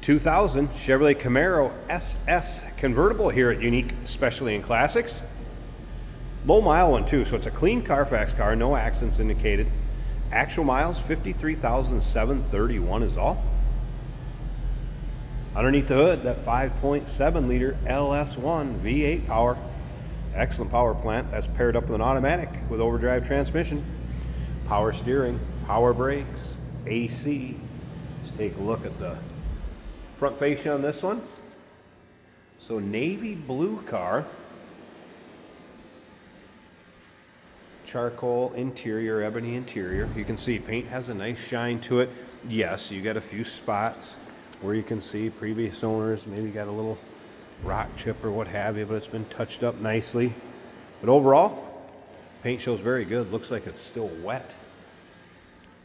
2000 Chevrolet Camaro SS convertible here at Unique Specialty and Classics. Low mile one too, so it's a clean Carfax car, no accidents indicated. Actual miles 53,731 is all. Underneath the hood, that 5.7 liter LS1 V8 power. Excellent power plant. That's paired up with an automatic with overdrive transmission. Power steering, power brakes, AC. Let's take a look at the front fascia on this one. So navy blue car. Charcoal interior, ebony interior. You can see paint has a nice shine to it. Yes, you got a few spots where you can see previous owners maybe got a little rock chip or what have you, but it's been touched up nicely. But overall, paint shows very good. Looks like it's still wet.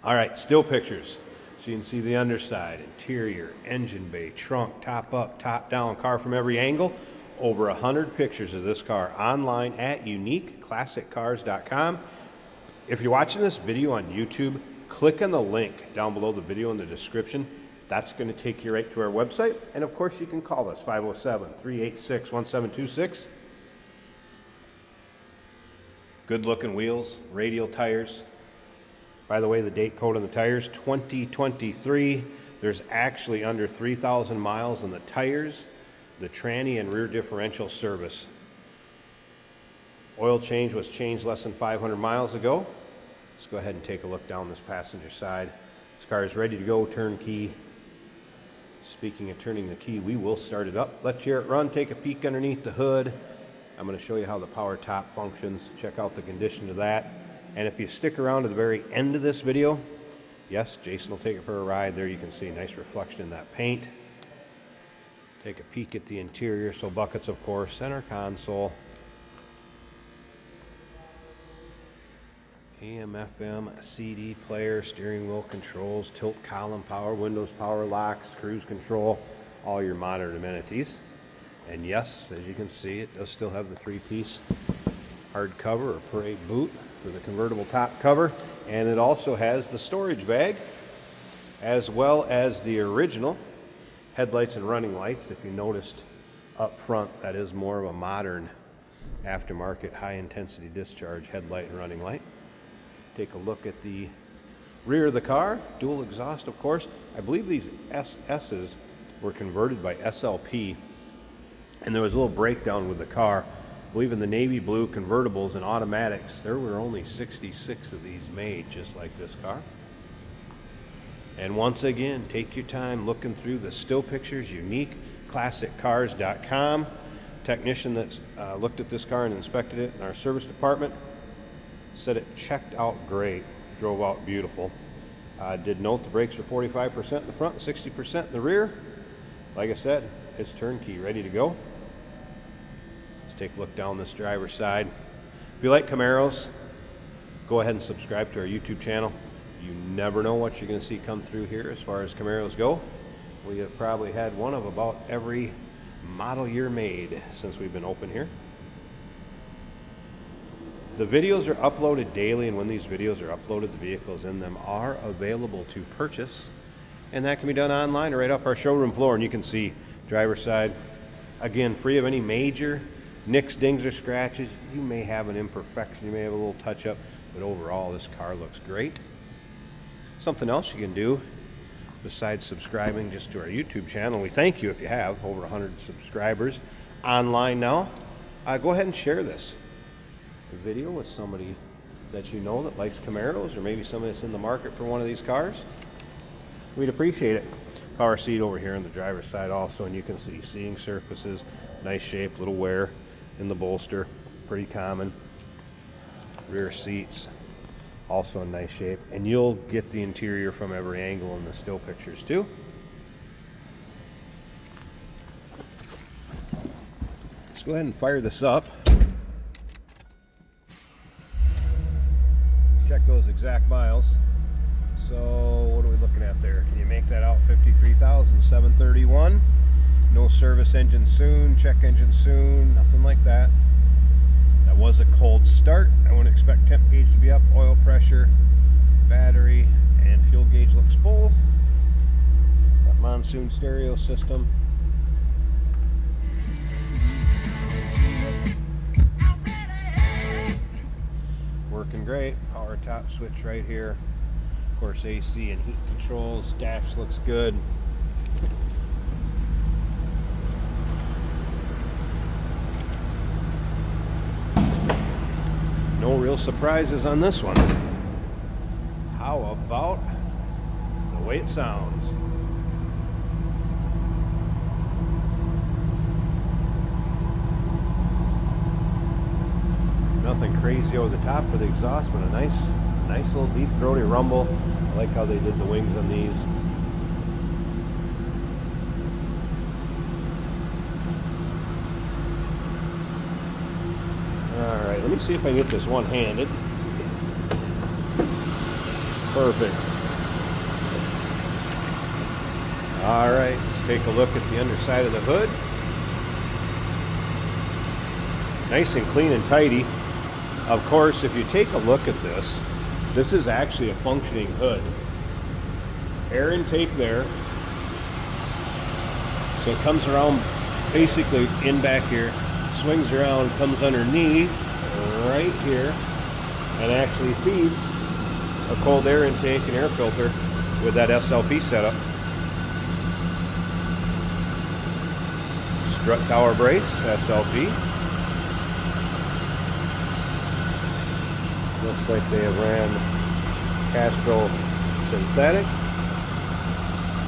All right, still pictures. So you can see the underside, interior, engine bay, trunk, top up, top down, car from every angle. Over 100 pictures of this car online at uniqueclassiccars.com. If you're watching this video on YouTube, click on the link down below the video in the description. That's going to take you right to our website. And of course, you can call us 507-386-1726. Good looking wheels, radial tires. By the way, the date code on the tires, 2023. There's actually under 3,000 miles on the tires, the tranny and rear differential service. Oil change was changed less than 500 miles ago. Let's go ahead and take a look down this passenger side. This car is ready to go, turnkey. Speaking of turning the key, we will start it up. Let's hear it run, take a peek underneath the hood. I'm going to show you how the power top functions, check out the condition of that. And if you stick around to the very end of this video, yes, Jason will take it for a ride. There you can see a nice reflection in that paint. Take a peek at the interior, so buckets of course, center console. AM, FM, CD player, steering wheel controls, tilt column power, windows power locks, cruise control, all your modern amenities. And yes, as you can see, it does still have the three-piece hard cover or parade boot for the convertible top cover. And it also has the storage bag, as well as the original headlights and running lights. If you noticed up front, that is more of a modern aftermarket high-intensity discharge headlight and running light. Take a look at the rear of the car, dual exhaust of course. I believe these SS's were converted by SLP, and there was a little breakdown with the car. I believe in the navy blue convertibles and automatics, there were only 66 of these made just like this car. And once again, take your time looking through the still pictures, uniqueclassiccars.com. Technician that's looked at this car and inspected it in our service department said it checked out great, drove out beautiful. Did note the brakes were 45% in the front and 60% in the rear. Like I said, it's turnkey, ready to go. Let's take a look down this driver's side. If you like Camaros, go ahead and subscribe to our YouTube channel. You never know what you're going to see come through here as far as Camaros go. We have probably had one of about every model year made since we've been open here. The videos are uploaded daily, and when these videos are uploaded, the vehicles in them are available to purchase. And that can be done online or right up our showroom floor. And you can see driver's side, again, free of any major nicks, dings, or scratches. You may have an imperfection, you may have a little touch up, but overall this car looks great. Something else you can do besides subscribing just to our YouTube channel, we thank you if you have over 100 subscribers online now. Go ahead and share this video with somebody that you know that likes Camaros, or maybe somebody that's in the market for one of these cars. We'd appreciate it. Power seat over here on the driver's side also, and you can see seating surfaces, nice shape, little wear in the bolster, pretty common. Rear seats also in nice shape, and you'll get the interior from every angle in the still pictures too. Let's go ahead and fire this up. Check those exact miles. So what are we looking at there? Can you make that out? 53,731. No service engine soon, check engine soon, nothing like that. That was a cold start. I wouldn't expect temp gauge to be up. Oil pressure, battery, and fuel gauge looks full. monsoon stereo system. Working great. Power top switch right here. Of course, AC and heat controls. Dash looks good. No real surprises on this one. How about the way it sounds? Nothing crazy over the top for the exhaust, but a nice little deep throaty rumble. I like how they did the wings on these. Alright, let me see if I can get this one-handed. Perfect. Alright, let's take a look at the underside of the hood. Nice and clean and tidy. Of course, if you take a look at this, this is actually a functioning hood. Air intake there. So it comes around basically in back here, swings around, comes underneath right here, and actually feeds a cold air intake and air filter with that SLP setup. Strut tower brace, SLP. Looks like they have ran Castrol synthetic.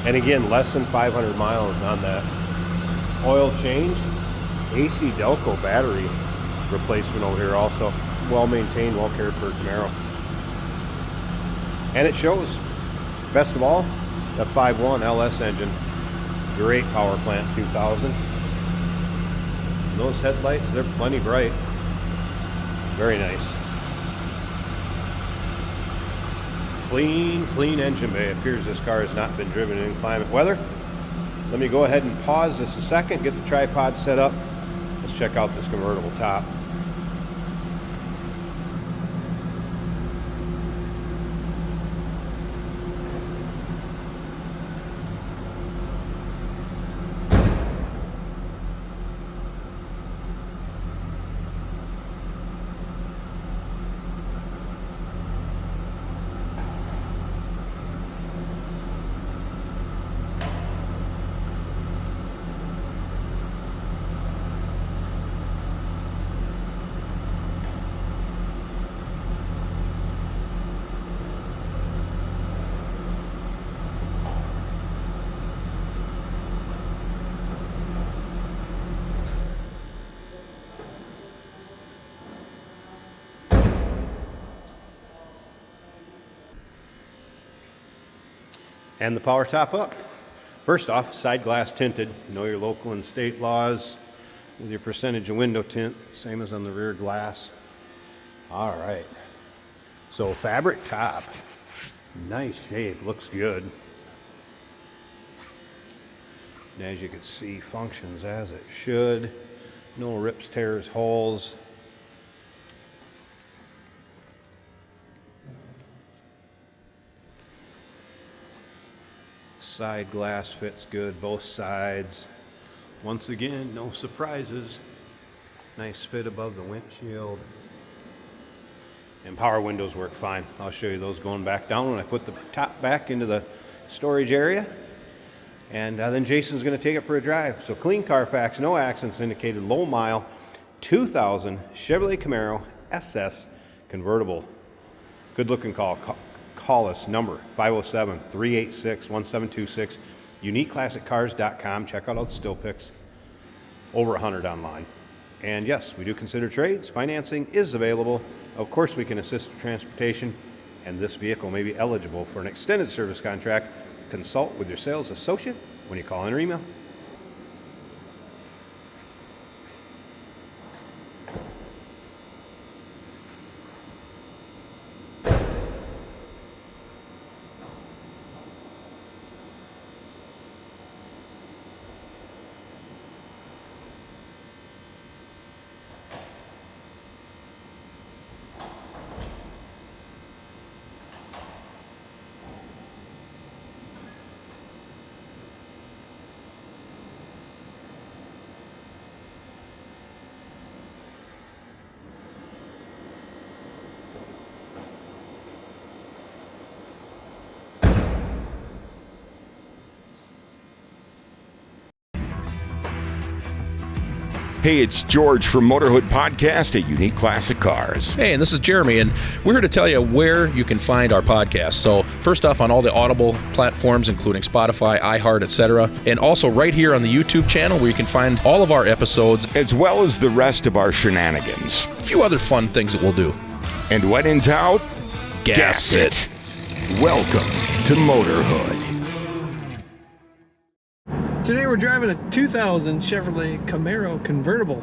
And again, less than 500 miles on that. Oil change. AC Delco battery replacement over here also. Well maintained, well cared for Camaro. And it shows. Best of all, the 5.1 LS engine. Great power plant 2000. And those headlights, they're plenty bright. Very nice. Clean engine bay. It appears this car has not been driven in inclement weather. Let me go ahead and pause this a second, get the tripod set up. Let's check out this convertible top. And the power top up. First off, side glass tinted. Know your local and state laws with your percentage of window tint, same as on the rear glass. All right. So fabric top, nice shape, looks good. And as you can see, functions as it should. No rips, tears, holes. Side glass fits good, both sides. Once again, no surprises. Nice fit above the windshield. And power windows work fine. I'll show you those going back down when I put the top back into the storage area. And then Jason's going to take it for a drive. So clean Carfax, no accidents indicated, low mile, 2000 Chevrolet Camaro SS convertible. Good looking call. Call us, number 507-386-1726, uniqueclassiccars.com. Check out all the still pics. Over 100 online. And yes, we do consider trades. Financing is available. Of course, we can assist with transportation, and this vehicle may be eligible for an extended service contract. Consult with your sales associate when you call in or email. Hey, it's George from Motorhood Podcast at Unique Classic Cars. Hey, and this is Jeremy, and we're here to tell you where you can find our podcast. So first off, on all the Audible platforms, including Spotify, iHeart, etc., and also right here on the YouTube channel where you can find all of our episodes, as well as the rest of our shenanigans. A few other fun things that we'll do. And when in doubt, gas it. Welcome to Motorhood. Today we're driving a 2000 Chevrolet Camaro Convertible.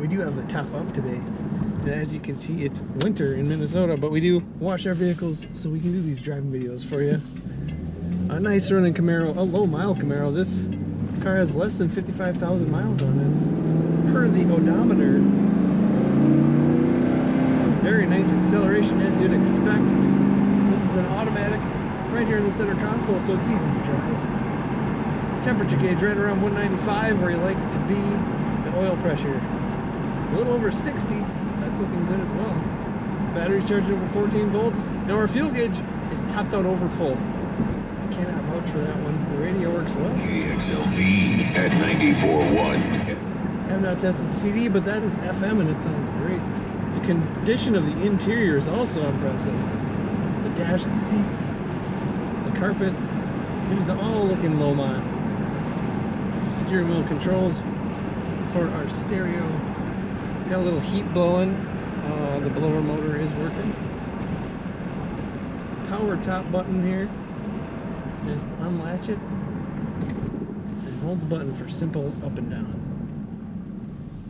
We do have the top up today. And as you can see, it's winter in Minnesota, but we do wash our vehicles so we can do these driving videos for you. A nice running Camaro, a low mile Camaro. This car has less than 55,000 miles on it per the odometer. Very nice acceleration as you'd expect. This is an automatic right here in the center console, so it's easy to drive. Temperature gauge right around 195 where you like it to be. The oil pressure a little over 60. That's looking good as well. Battery's charging over 14 volts. Now our fuel gauge is topped out over full. I cannot vouch for that one. The radio works well. KXLV at 94.1. I have not tested the CD, but that is FM and it sounds great. The condition of the interior is also impressive. The dash, the seats, the carpet, it is all looking low mile. Steering wheel controls for our stereo. Got a little heat blowing. The blower motor is working. Power top button here. Just unlatch it and hold the button for simple up and down.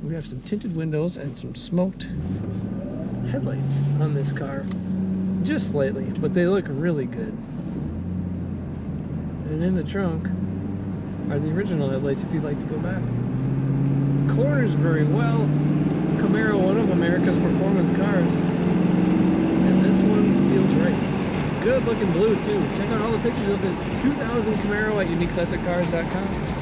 We have some tinted windows and some smoked headlights on this car. Just slightly, but they look really good. And in the trunk are the original headlights if you'd like to go back. Corners very well. Camaro, one of America's performance cars. And this one feels right. Good looking blue too. Check out all the pictures of this 2000 Camaro at uniqueclassiccars.com.